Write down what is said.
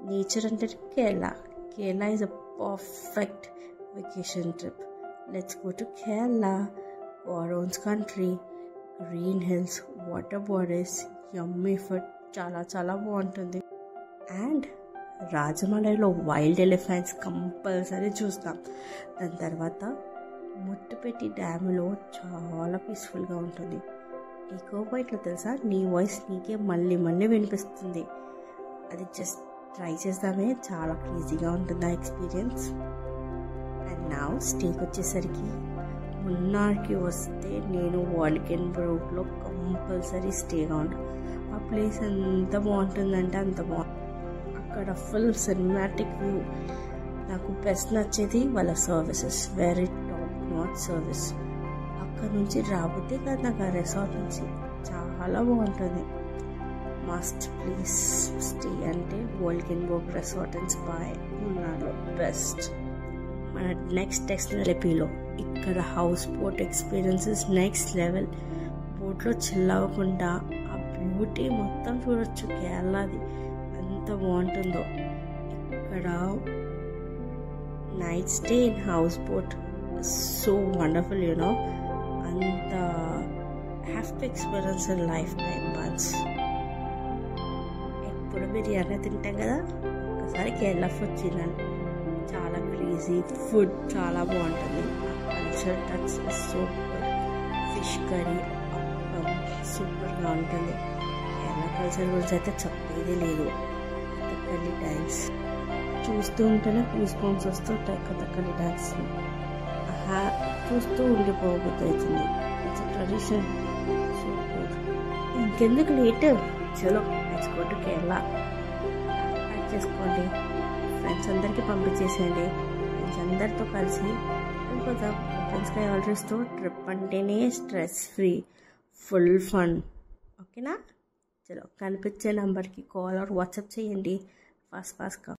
Nature అంటే Kerala. Kerala is a perfect vacation trip. Let's go to Kerala, our own country. Green hills, water bodies, yummy food, చాలా బాగుంటుంది. And రాజమలైలో wild elephants compulsory చూస్తాం. దాని తర్వాత ముట్టుపెట్టి డ్యాములో చాలా పీస్ఫుల్గా ఉంటుంది. ఈకో పాయింట్లో తెలుసా, నీ వాయిస్ నీకే మళ్ళీ వినిపిస్తుంది. అది జస్ట్ ట్రై చేద్దామే, చాలా క్రేజీగా ఉంటుంది ఆ ఎక్స్పీరియన్స్. అండ్ నా స్టేకి వచ్చేసరికి మున్నార్కి వస్తే నేను వాల్కెన్బర్గ్లో కంపల్సరీ స్టేగా ఉంటాను. ఆ ప్లేస్ ఎంత బాగుంటుందంటే అంత బాగుంటుంది. అక్కడ ఫుల్ సినిమాటిక్ వ్యూ. నాకు బెస్ట్ నచ్చేది వాళ్ళ services, very top notch service. అక్కడ నుంచి రాబోతే కదా నాకు ఆ రిసార్ట్ నుంచి చాలా బాగుంటుంది. మస్ట్ ప్లీజ్ స్టే అంటే Valkenburg resort and spa మున్నార్లో best. మన నెక్స్ట్ డెస్టినేషన్లో ఇక్కడ house boat experiences next level. బోట్లో చిల్లవకుండా ఆ బ్యూటీ మొత్తం చూడొచ్చు. కేరళది ఎంత బాగుంటుందో. ఇక్కడ night stay in houseboat so wonderful, you know. అంత have to experience in life time once. ఎప్పుడు బిర్యానీ తింటాం కదా, ఒకసారి కేరళ ఫుడ్ తినండి. చాలా క్రేజీ ఫుడ్, చాలా బాగుంటుంది. Culture touch super. Fish curry సూపర్గా ఉంటుంది. కేరళ కల్చర్ గురించి అయితే చెప్పేది లేదు. కథకళి డ్యాన్స్ చూస్తూ ఉంటేనే గూస్ బంప్స్ వస్తుంటాయి. కథకళి డ్యాన్స్ చూస్తూ ఉండిపోబోతుంది. It's tradition. సూపర్. ఇంకెందుకు లేట్, చలో let's go to Kerala. Pack చేసుకోండి, ఫ్రెండ్స్ అందరికీ పంపించేసేయండి. ఫ్రెండ్స్ అందరితో కలిసి వెళ్ళిపోతాం. ఓపెన్ స్కై ఆల్డ్రీస్తో ట్రిప్ అంటేనే స్ట్రెస్ ఫ్రీ, ఫుల్ ఫన్. ఓకేనా? చలో, కనిపించే నెంబర్కి కాల్ ఆర్ వాట్సాప్ చేయండి ఫాస్ట్గా.